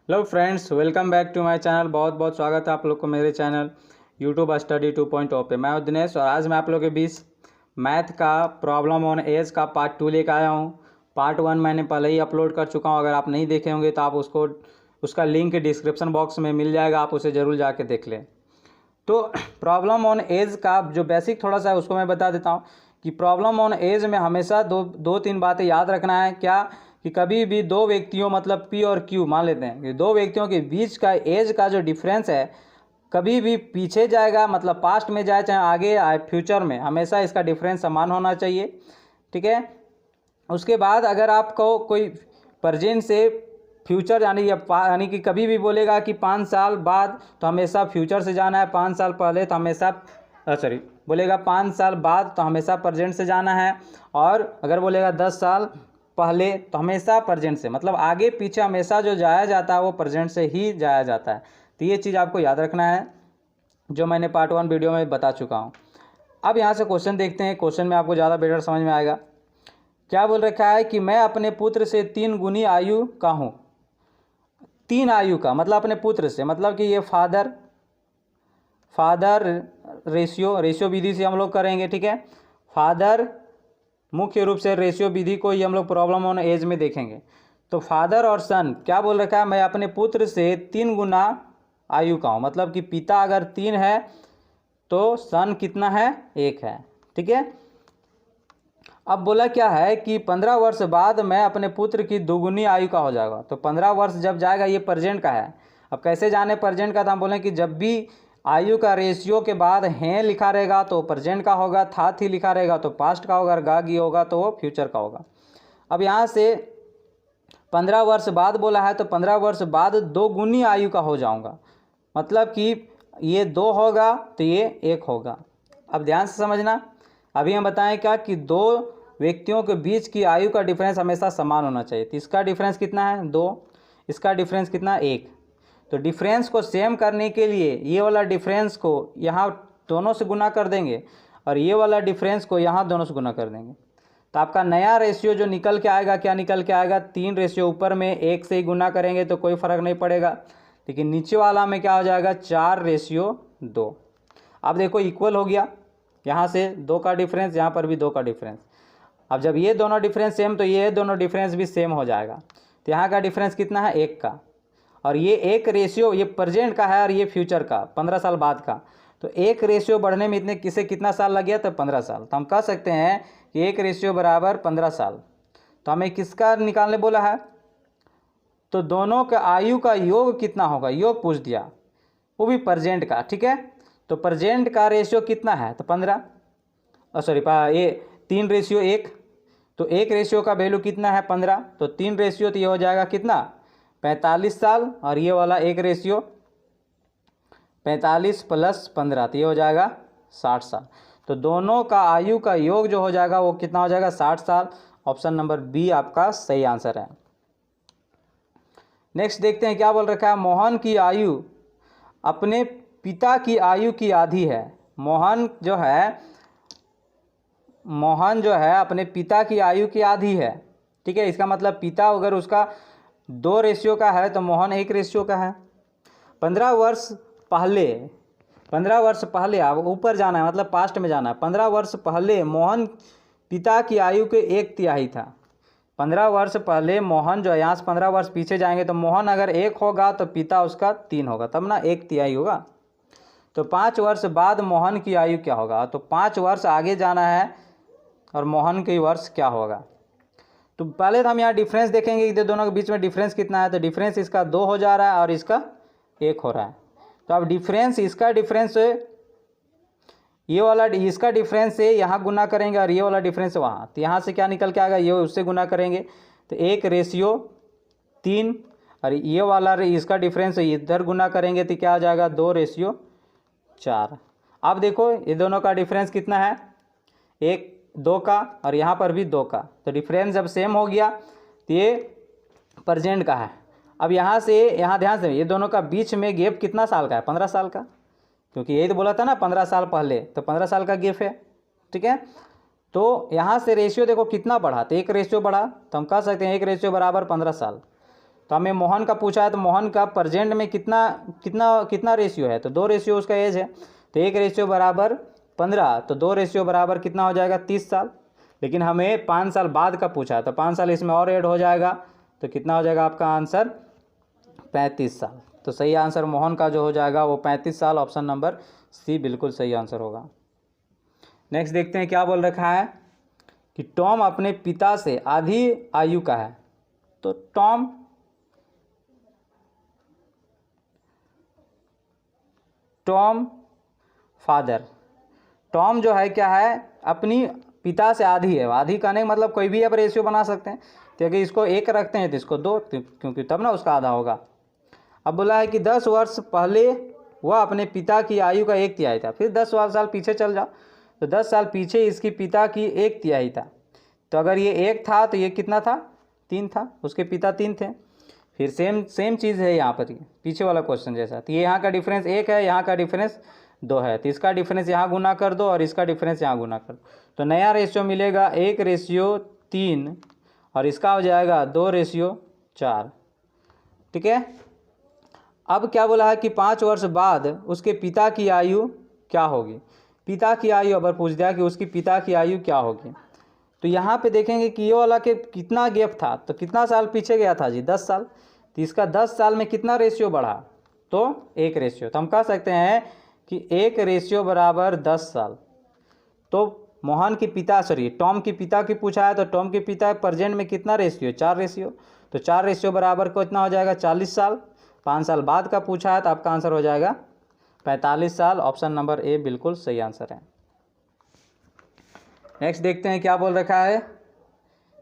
Hello friends, welcome back to my channel. बहुत बहुत स्वागत है आप लोग को मेरे चैनल यूट्यूब स्टडी 2.0 पे। मैं हूं दिनेश और आज मैं आप लोग के बीच मैथ का प्रॉब्लम ऑन एज का पार्ट 2 लेकर आया हूं। पार्ट 1 मैंने पहले ही अपलोड कर चुका हूं। अगर आप नहीं देखे होंगे तो आप उसका लिंक डिस्क्रिप्शन बॉक्स में मिल जाएगा, आप उसे ज़रूर जाके देख लें। तो प्रॉब्लम ऑन एज का जो बेसिक थोड़ा सा है उसको मैं बता देता हूँ कि प्रॉब्लम ऑन एज में हमेशा दो तीन बातें याद रखना है। क्या कि कभी भी दो व्यक्तियों मतलब पी और क्यू मान लेते हैं कि दो व्यक्तियों के बीच का एज का जो डिफरेंस है कभी भी पीछे जाएगा, मतलब पास्ट में जाए चाहे आगे आए फ्यूचर में, हमेशा इसका डिफरेंस समान होना चाहिए। ठीक है। उसके बाद अगर आपको कोई प्रेजेंट से फ्यूचर यानी कि कभी भी बोलेगा कि 5 साल बाद तो हमेशा फ्यूचर से जाना है, 5 साल पहले तो हमेशा बोलेगा 5 साल बाद तो हमेशा प्रेजेंट से जाना है, और अगर बोलेगा 10 साल पहले तो हमेशा प्रेजेंट से, मतलब आगे पीछे हमेशा जो जाया जाता है वो प्रेजेंट से ही जाया जाता है। तो ये चीज़ आपको याद रखना है जो मैंने पार्ट 1 वीडियो में बता चुका हूँ। अब यहाँ से क्वेश्चन देखते हैं। क्वेश्चन में आपको ज़्यादा बेटर समझ में आएगा। क्या बोल रखा है कि मैं अपने पुत्र से 3 गुनी आयु का हूँ। 3 आयु का मतलब अपने पुत्र से, मतलब कि ये फादर रेशियो विधि से हम लोग करेंगे। ठीक है। फादर मुख्य रूप से रेशियो विधि को ही हम लोग प्रॉब्लम ऑन एज में देखेंगे। तो फादर और सन क्या बोल रखा है, मैं अपने पुत्र से 3 गुना आयु का हूँ, मतलब कि पिता अगर 3 है तो सन कितना है, 1 है। ठीक है। अब बोला क्या है कि 15 वर्ष बाद मैं अपने पुत्र की दोगुनी आयु का हो जाएगा। तो 15 वर्ष जब जाएगा, ये प्रेजेंट का है। अब कैसे जाने प्रेजेंट का, तो हम बोलें कि जब भी आयु का रेशियो के बाद हैं लिखा रहेगा तो प्रेजेंट का होगा, था थी लिखा रहेगा तो पास्ट का होगा, गा गी होगा तो वो फ्यूचर का होगा। अब यहाँ से 15 वर्ष बाद बोला है तो 15 वर्ष बाद 2 गुनी आयु का हो जाऊँगा, मतलब कि ये 2 होगा तो ये 1 होगा। अब ध्यान से समझना। अभी हम बताएं क्या कि दो व्यक्तियों के बीच की आयु का डिफरेंस हमेशा समान होना चाहिए। तो इसका डिफरेंस कितना है, 2, इसका डिफरेंस कितना है, 1। तो डिफरेंस को सेम करने के लिए ये वाला डिफरेंस को यहाँ दोनों से गुना कर देंगे और ये वाला डिफरेंस को यहाँ दोनों से गुना कर देंगे। तो आपका नया रेशियो जो निकल के आएगा, क्या निकल के आएगा, 3 रेशियो ऊपर में 1 से ही गुना करेंगे तो कोई फ़र्क नहीं पड़ेगा, लेकिन नीचे वाला में क्या हो जाएगा, 4:2। अब देखो इक्वल हो गया, यहाँ से 2 का डिफरेंस, यहाँ पर भी 2 का डिफरेंस। अब जब ये दोनों डिफरेंस सेम तो ये दोनों डिफरेंस भी सेम हो जाएगा। तो यहाँ का डिफरेंस कितना है, 1 का, और ये 1 रेशियो ये प्रेजेंट का है और ये फ्यूचर का 15 साल बाद का। तो 1 रेशियो बढ़ने में कितना साल लग गया, तो 15 साल। तो हम कह सकते हैं कि 1 रेशियो बराबर 15 साल। तो हमें किसका निकालने बोला है, तो दोनों के आयु का योग कितना होगा, योग पूछ दिया, वो भी प्रेजेंट का। ठीक है। तो प्रेजेंट का रेशियो कितना है, तो 15, ये 3:1। तो 1 रेशियो का वैल्यू कितना है, 15। तो 3 रेशियो तो ये हो जाएगा कितना, 45 साल, और ये वाला 1 रेशियो 45 + 15 तो ये हो जाएगा 60 साल। तो दोनों का आयु का योग जो हो जाएगा वो कितना हो जाएगा, 60 साल। ऑप्शन नंबर बी आपका सही आंसर है। नेक्स्ट देखते हैं क्या बोल रखा है, मोहन की आयु अपने पिता की आयु की आधी है। मोहन जो है अपने पिता की आयु की आधी है। ठीक है। इसका मतलब पिता अगर उसका 2 रेशियो का है तो मोहन 1 रेशियो का है। 15 वर्ष पहले आप ऊपर जाना है, मतलब पास्ट में जाना है। 15 वर्ष पहले मोहन पिता की आयु के 1/3 था। 15 वर्ष पहले मोहन जो है, यहाँ से 15 वर्ष पीछे जाएंगे तो मोहन अगर 1 होगा तो पिता उसका 3 होगा, तब ना 1/3 होगा। तो 5 वर्ष बाद मोहन की आयु क्या होगा, तो 5 वर्ष आगे जाना है और मोहन के वर्ष क्या होगा। तो पहले तो हम यहाँ डिफरेंस देखेंगे कि दोनों के बीच में डिफरेंस कितना है। तो डिफरेंस इसका 2 हो जा रहा है और इसका 1 हो रहा है। तो अब डिफरेंस इसका डिफरेंस ये वाला इसका डिफरेंस से यहाँ गुना करेंगे और ये वाला डिफरेंस वहाँ, तो यहाँ से क्या निकल के आएगा, ये उससे गुना करेंगे तो 1:3, और ये वाला इसका डिफरेंस इधर गुना करेंगे तो क्या आ जाएगा, 2:4। अब देखो ये दोनों का डिफरेंस कितना है, 2 का, और यहाँ पर भी 2 का। तो डिफरेंस जब सेम हो गया तो ये प्रेजेंट का है। अब यहाँ से यहाँ ध्यान से, ये दोनों का बीच में गैप कितना साल का है, 15 साल का, क्योंकि यही तो बोला था ना 15 साल पहले, तो 15 साल का गैप है। ठीक है। तो यहाँ से रेशियो देखो कितना बढ़ा, तो 1 रेशियो बढ़ा, तो हम कह सकते हैं 1 रेशियो बराबर 15 साल। तो हमें मोहन का पूछा है, तो मोहन का प्रेजेंट में कितना कितना कितना रेशियो है, तो 2 रेशियो उसका एज है, तो 1 रेशियो बराबर 15, तो 2 रेशियो बराबर कितना हो जाएगा 30 साल। लेकिन हमें 5 साल बाद का पूछा है, तो 5 साल इसमें और ऐड हो जाएगा, तो कितना हो जाएगा आपका आंसर 35 साल। तो सही आंसर मोहन का जो हो जाएगा वो 35 साल, ऑप्शन नंबर सी बिल्कुल सही आंसर होगा। नेक्स्ट देखते हैं क्या बोल रखा है कि टॉम अपने पिता से आधी आयु का है। तो टॉम फादर, टॉम जो है क्या है, अपनी पिता से आधी है। आधी कहने का मतलब कोई भी आप रेशियो बना सकते हैं, तो अगर इसको 1 रखते हैं तो इसको 2, क्योंकि तब ना उसका आधा होगा। अब बोला है कि 10 वर्ष पहले वह अपने पिता की आयु का 1/3 था। फिर 10 साल पीछे चल जाओ, तो 10 साल पीछे इसकी पिता की 1/3 था। तो अगर ये 1 था तो ये कितना था, 3 था, उसके पिता 3 थे। फिर सेम चीज़ है यहाँ पर, पीछे वाला क्वेश्चन जैसा। तो ये यहाँ का डिफरेंस 1 है, यहाँ का डिफरेंस 2 है, तो इसका डिफरेंस यहाँ गुना कर दो और इसका डिफरेंस यहाँ गुना कर दो, तो नया रेशियो मिलेगा 1:3 और इसका हो जाएगा 2:4। ठीक है। अब क्या बोला है कि 5 वर्ष बाद उसके पिता की आयु क्या होगी। पिता की आयु अगर पूछ दिया कि उसकी पिता की आयु क्या होगी, तो यहाँ पे देखेंगे कि ये वाला के कितना गैप था, तो कितना साल पीछे गया था जी, 10 साल। तो इसका 10 साल में कितना रेशियो बढ़ा, तो 1 रेशियो। तो हम कह सकते हैं कि 1 रेशियो बराबर 10 साल। तो मोहन के पिता टॉम के पिता की पूछा है, तो टॉम के पिता प्रेजेंट में कितना रेशियो, 4 रेशियो। तो 4 रेशियो बराबर कितना हो जाएगा 40 साल। 5 साल बाद का पूछा है, तो आपका आंसर हो जाएगा 45 साल, ऑप्शन नंबर ए बिल्कुल सही आंसर है। नेक्स्ट देखते हैं क्या बोल रखा है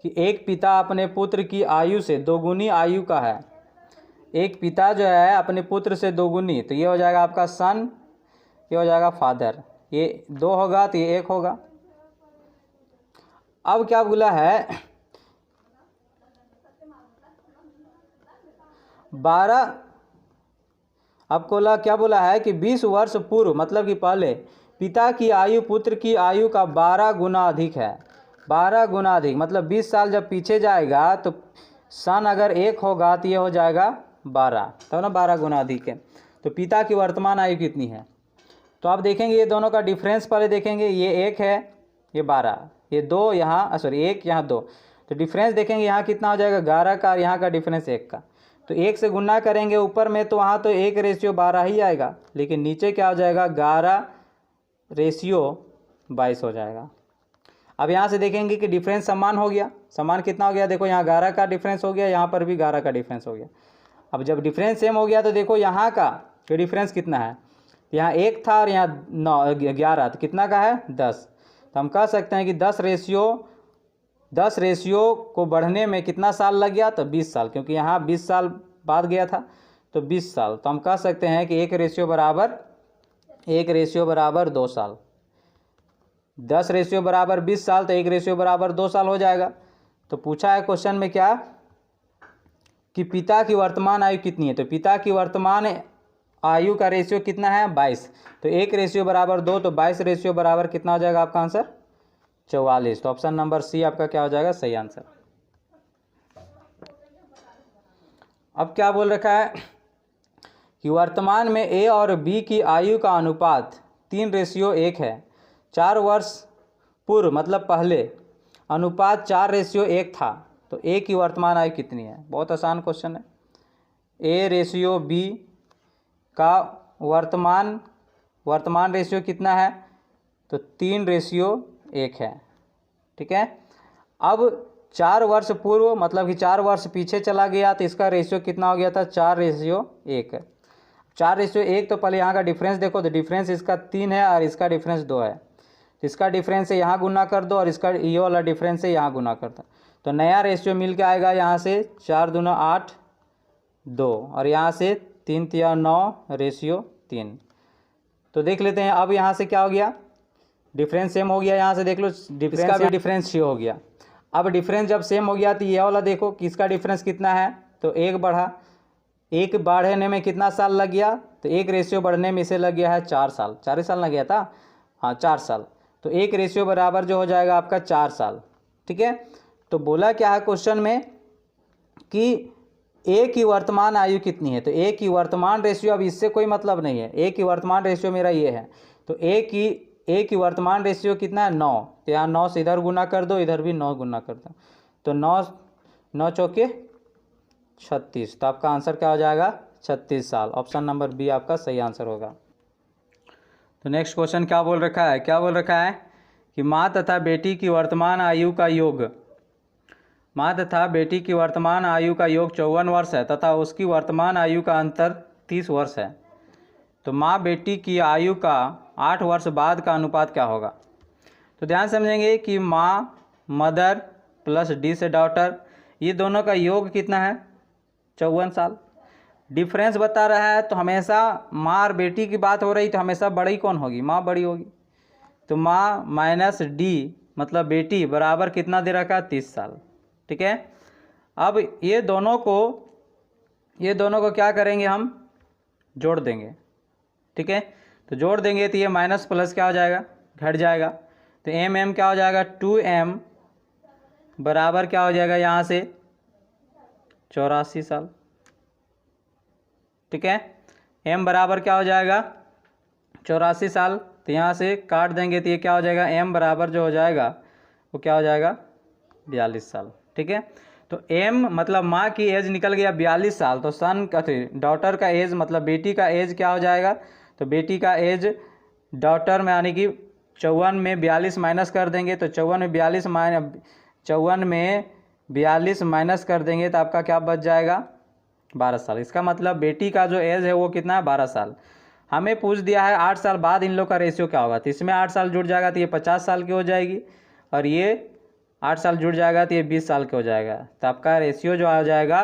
कि एक पिता अपने पुत्र की आयु से 2 गुनी आयु का है। एक पिता जो है अपने पुत्र से 2 गुनी, तो ये हो जाएगा आपका सन, ये हो जाएगा फादर। ये 2 होगा तो ये 1 होगा। अब क्या बोला है 12, अब क्या बोला है कि 20 वर्ष पूर्व, मतलब कि पहले पिता की आयु पुत्र की आयु का 12 गुना अधिक है। 12 गुना अधिक मतलब 20 साल जब पीछे जाएगा, तो सन अगर 1 होगा तो ये हो जाएगा 12, तब ना 12 गुना अधिक है। तो पिता की वर्तमान आयु कितनी है, तो आप देखेंगे ये दोनों का डिफरेंस पहले देखेंगे, ये 1 है, ये 12, ये 2 यहाँ, सॉरी 1 यहाँ 2, तो डिफरेंस देखेंगे यहाँ कितना हो जाएगा 11 का, और यहाँ का डिफरेंस 1 का। तो 1 से गुना करेंगे ऊपर में, तो वहाँ तो 1:12 ही आएगा, लेकिन नीचे क्या हो जाएगा 11:22 हो जाएगा। अब यहाँ से देखेंगे कि डिफरेंस समान हो गया। समान कितना हो गया, देखो यहाँ 11 का डिफरेंस हो गया, यहाँ पर भी 11 का डिफरेंस हो गया। अब जब डिफरेंस सेम हो गया, तो देखो यहाँ का डिफरेंस कितना है, यहाँ 1 था और यहाँ 11, तो कितना का है 10। तो हम कह सकते हैं कि 10 रेशियो को बढ़ने में कितना साल लग गया, तो 20 साल, क्योंकि यहाँ 20 साल बाद गया था, तो 20 साल। तो हम कह सकते हैं कि 1 रेशियो बराबर 2 साल। 10 रेशियो बराबर 20 साल, तो 1 रेशियो बराबर 2 साल हो जाएगा। तो पूछा है क्वेश्चन में क्या कि पिता की वर्तमान आयु कितनी है, तो पिता की वर्तमान आयु का रेशियो कितना है 22, तो 1 रेशियो बराबर 2, तो 22 रेशियो बराबर कितना हो जाएगा आपका आंसर 44। तो ऑप्शन नंबर सी आपका क्या हो जाएगा सही आंसर। अब क्या बोल रखा है कि वर्तमान में ए और बी की आयु का अनुपात 3:1 है। 4 वर्ष पूर्व मतलब पहले अनुपात 4:1 था, तो ए की वर्तमान आयु कितनी है। बहुत आसान क्वेश्चन है। ए रेशियो बी का वर्तमान रेशियो कितना है, तो 3:1 है। ठीक है। अब 4 वर्ष पूर्व मतलब कि 4 वर्ष पीछे चला गया, तो इसका रेशियो कितना हो गया था 4:1। 4:1 तो पहले यहाँ का डिफरेंस देखो, तो डिफरेंस इसका 3 है और इसका डिफरेंस 2 है, तो इसका डिफरेंस से यहाँ गुना कर दो और इसका ये वाला डिफरेंस से यहाँ गुना कर दो, तो नया रेशियो मिल के आएगा यहाँ से 4 दूना 8 2 और यहाँ से 3 तिया 9:3। तो देख लेते हैं अब यहाँ से क्या हो गया, डिफरेंस सेम हो गया। यहाँ से देख लो इसका भी डिफरेंस 6 हो गया। अब डिफरेंस जब सेम हो गया, तो ये वाला देखो कि इसका डिफरेंस कितना है, तो 1 बढ़ा, 1 बढ़ने में कितना साल लग गया, तो 1 रेशियो बढ़ने में इसे लग गया है 4 साल। 4 साल लग गया था, हाँ 4 साल। तो 1 रेशियो बराबर जो हो जाएगा आपका 4 साल। ठीक है। तो बोला क्या है क्वेश्चन में कि ए की वर्तमान आयु कितनी है, तो ए की वर्तमान रेशियो, अब इससे कोई मतलब नहीं है, ए की वर्तमान रेशियो मेरा ये है, तो ए की वर्तमान रेशियो कितना है 9, तो यहाँ 9 से इधर गुना कर दो, इधर भी 9 गुना कर दो, तो 9 चौके 36, तो आपका आंसर क्या हो जाएगा 36 साल। ऑप्शन नंबर बी आपका सही आंसर होगा। तो नेक्स्ट क्वेश्चन क्या बोल रखा है, क्या बोल रखा है कि माँ तथा बेटी की वर्तमान आयु का योग, माँ तथा बेटी की वर्तमान आयु का योग 54 वर्ष है तथा उसकी वर्तमान आयु का अंतर 30 वर्ष है, तो माँ बेटी की आयु का 8 वर्ष बाद का अनुपात क्या होगा। तो ध्यान समझेंगे कि माँ मदर प्लस डी से डॉटर, ये दोनों का योग कितना है 54 साल। डिफरेंस बता रहा है तो हमेशा माँ और बेटी की बात हो रही तो हमेशा बड़ी कौन होगी, माँ बड़ी होगी, तो माँ माइनस डी मतलब बेटी बराबर कितना दे रखा है 30 साल। ठीक है, अब ये दोनों को क्या करेंगे, हम जोड़ देंगे। ठीक है, तो जोड़ देंगे तो ये माइनस प्लस क्या हो जाएगा, घट जाएगा, तो एम क्या हो जाएगा 2m बराबर क्या हो जाएगा यहाँ से 84 साल। ठीक है, m बराबर क्या हो जाएगा 84 साल, तो यहाँ से काट देंगे तो ये क्या हो जाएगा m बराबर जो हो जाएगा वो क्या हो जाएगा 42 साल। ठीक है, तो m मतलब माँ की एज निकल गया 42 साल, तो सन डॉटर का एज मतलब बेटी का एज क्या हो जाएगा, तो बेटी का एज डॉटर में यानी कि 54 में 42 माइनस कर देंगे, तो 54 में 42 माइनस कर देंगे तो आपका क्या बच जाएगा 12 साल। इसका मतलब बेटी का जो एज है वो कितना है 12 साल। हमें पूछ दिया है 8 साल बाद इन लोग का रेशियो क्या होगा, तो इसमें 8 साल जुड़ जाएगा तो ये 50 साल की हो जाएगी, और ये 8 साल जुड़ जाएगा तो ये 20 साल के हो जाएगा, तो आपका रेशियो जो आ जाएगा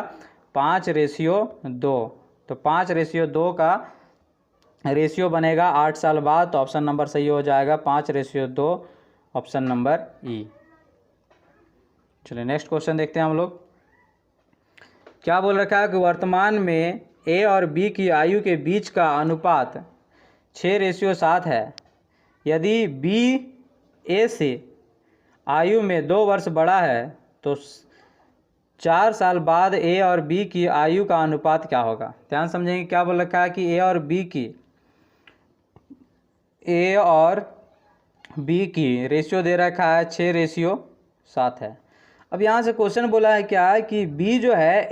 5:2, तो 5:2 का रेशियो बनेगा 8 साल बाद, तो ऑप्शन नंबर सही हो जाएगा 5:2, ऑप्शन नंबर ई। चलिए नेक्स्ट क्वेश्चन देखते हैं हम लोग। क्या बोल रखा है कि वर्तमान में ए और बी की आयु के बीच का अनुपात 6:7 है। यदि बी ए से आयु में 2 वर्ष बड़ा है तो 4 साल बाद ए और बी की आयु का अनुपात क्या होगा। ध्यान समझेंगे, क्या बोल रखा है कि ए और बी की रेशियो दे रखा है 6:7 है। अब यहाँ से क्वेश्चन बोला है क्या है कि बी जो है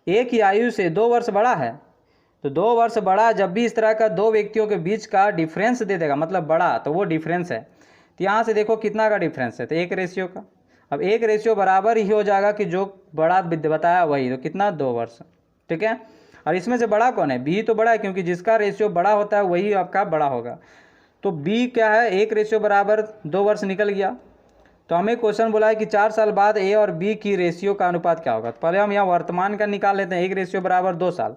ए की आयु से 2 वर्ष बड़ा है, तो 2 वर्ष बड़ा जब भी इस तरह का दो व्यक्तियों के बीच का डिफरेंस दे देगा मतलब बड़ा, तो वो डिफरेंस है, तो यहाँ से देखो कितना का डिफरेंस है, तो 1 रेशियो का। अब 1 रेशियो बराबर ही हो जाएगा कि जो बड़ा बताया वही, तो कितना 2 वर्ष। ठीक है, और इसमें से बड़ा कौन है, बी तो बड़ा है, क्योंकि जिसका रेशियो बड़ा होता है वही आपका बड़ा होगा, तो बी क्या है 1 रेशियो बराबर 2 वर्ष निकल गया। तो हमें क्वेश्चन बोला है कि 4 साल बाद ए और बी की रेशियो का अनुपात क्या होगा। तो पहले हम यहाँ वर्तमान का निकाल लेते हैं, 1 रेशियो बराबर 2 साल,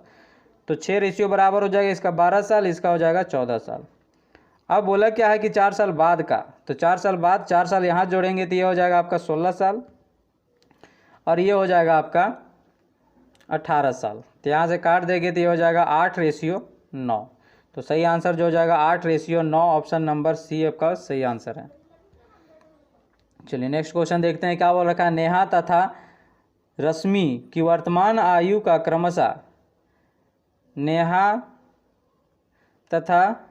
तो 6 रेशियो बराबर हो जाएगा इसका 12 साल, इसका हो जाएगा 14 साल। अब बोला क्या है कि 4 साल बाद का, तो 4 साल बाद 4 साल यहाँ जोड़ेंगे तो ये हो जाएगा आपका 16 साल, और ये हो जाएगा आपका 18 साल, तो यहाँ से काट देंगे तो ये हो जाएगा 8:9, तो सही आंसर जो हो जाएगा 8:9, ऑप्शन नंबर सी आपका सही आंसर है। चलिए नेक्स्ट क्वेश्चन देखते हैं, क्या बोल रखा है। नेहा तथा रश्मि की वर्तमान आयु का क्रमशः, नेहा तथा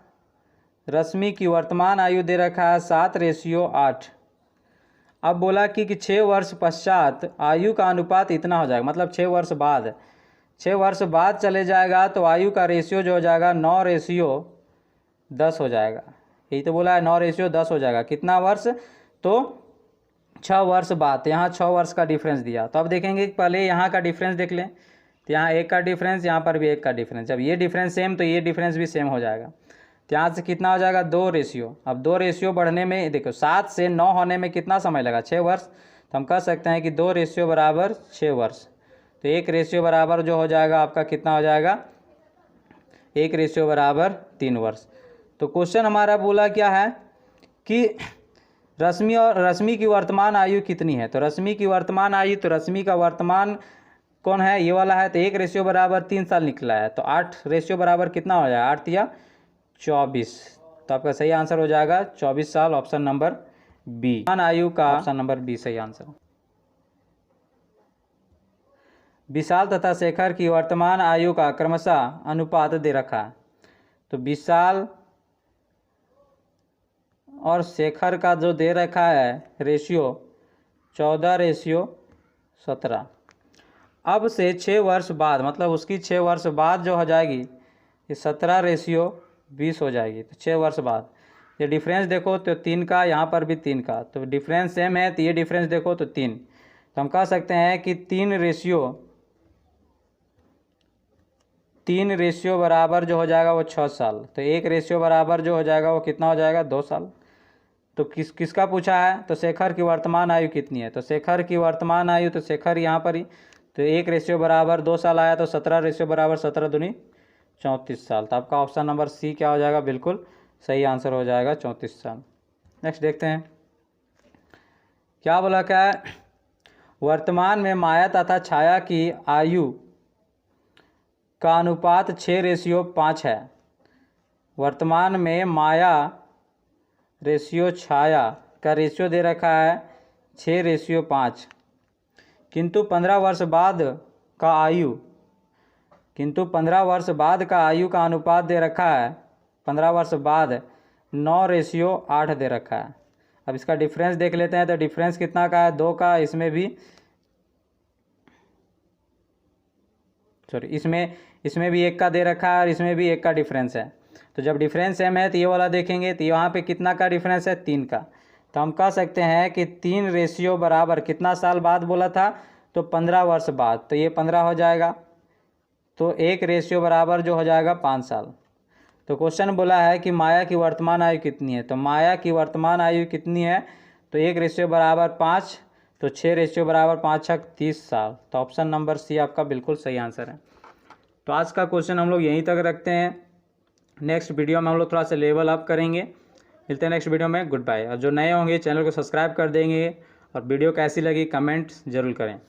रश्मि की वर्तमान आयु दे रखा है 7:8। अब बोला कि 6 वर्ष पश्चात आयु का अनुपात इतना हो जाएगा, मतलब 6 वर्ष बाद चले जाएगा तो आयु का रेशियो जो हो जाएगा 9:10 हो जाएगा। यही तो बोला है 9:10 हो जाएगा, कितना वर्ष, तो 6 वर्ष बाद, यहाँ 6 वर्ष का डिफरेंस दिया। तो अब देखेंगे पहले यहाँ का डिफरेंस देख लें, तो यहाँ 1 का डिफरेंस, यहाँ पर भी 1 का डिफरेंस, जब ये डिफरेंस सेम तो ये डिफरेंस भी सेम हो जाएगा, तो यहाँ से कितना हो जाएगा 2 रेशियो। अब 2 रेशियो बढ़ने में देखो 7 से 9 होने में कितना समय लगा 6 वर्ष, तो हम कह सकते हैं कि 2 रेशियो बराबर 6 वर्ष, तो 1 रेशियो बराबर जो हो जाएगा आपका कितना हो जाएगा 1 रेशियो बराबर 3 वर्ष। तो क्वेश्चन हमारा बोला क्या है कि रश्मि की वर्तमान आयु कितनी है, तो रश्मि की वर्तमान आयु, तो रश्मि का वर्तमान कौन है ये वाला है, तो 1 रेशियो बराबर 3 साल निकला है, तो 8 रेशियो बराबर कितना हो जाएगा 8 या 24, तो आपका सही आंसर हो जाएगा 24 साल, ऑप्शन नंबर बी। आयु का ऑप्शन नंबर बी सही आंसर। विशाल तथा शेखर की वर्तमान आयु का क्रमशः अनुपात दे रखा है। तो विशाल और शेखर का जो दे रखा है रेशियो 14:17। अब से 6 वर्ष बाद, मतलब उसकी 6 वर्ष बाद जो हो जाएगी ये 17:20 हो जाएगी। तो 6 वर्ष बाद ये डिफरेंस देखो तो 3 का, यहाँ पर भी 3 का, तो डिफरेंस सेम है। तो ये डिफरेंस देखो तो 3, तो हम कह सकते हैं कि 3 रेशियो बराबर जो हो जाएगा वो 6 साल। तो 1 रेशियो बराबर जो हो जाएगा वो कितना हो जाएगा, 2 साल। तो किसका पूछा है, तो शेखर की वर्तमान आयु कितनी है। तो शेखर की वर्तमान आयु, तो शेखर यहाँ पर ही, तो 1 रेशियो बराबर 2 साल आया, तो 17 रेशियो बराबर 17 दूनी 34 साल। तो आपका ऑप्शन नंबर सी क्या हो जाएगा, बिल्कुल सही आंसर हो जाएगा 34 साल। नेक्स्ट देखते हैं क्या बोला, क्या है, वर्तमान में माया तथा छाया की आयु का अनुपात 6:5 है। वर्तमान में माया रेशियो छाया का रेशियो दे रखा है 6:5, किंतु 15 वर्ष बाद का आयु, किंतु 15 वर्ष बाद का आयु का अनुपात दे रखा है 15 वर्ष बाद 9:8 दे रखा है। अब इसका डिफरेंस देख लेते हैं। तो डिफरेंस कितना का है, 2 का, इसमें भी इसमें भी 1 का दे रखा है और इसमें भी 1 का डिफरेंस है। तो जब डिफरेंस सेम है तो ये वाला देखेंगे तो यहाँ पे कितना का डिफरेंस है, 3 का। तो हम कह सकते हैं कि 3 रेशियो बराबर कितना साल बाद बोला था, तो 15 वर्ष बाद, तो ये 15 हो जाएगा। तो 1 रेशियो बराबर जो हो जाएगा 5 साल। तो क्वेश्चन बोला है कि माया की वर्तमान आयु कितनी है। तो माया की वर्तमान आयु कितनी है, तो 1 रेशियो बराबर 5, तो 6 रेशियो बराबर 5 6 30 साल। तो ऑप्शन नंबर सी आपका बिल्कुल सही आंसर है। तो आज का क्वेश्चन हम लोग यहीं तक रखते हैं। नेक्स्ट वीडियो में हम लोग थोड़ा सा लेवल अप करेंगे। मिलते हैं नेक्स्ट वीडियो में, गुड बाय। और जो नए होंगे चैनल को सब्सक्राइब कर देंगे, और वीडियो कैसी लगी कमेंट्स जरूर करें।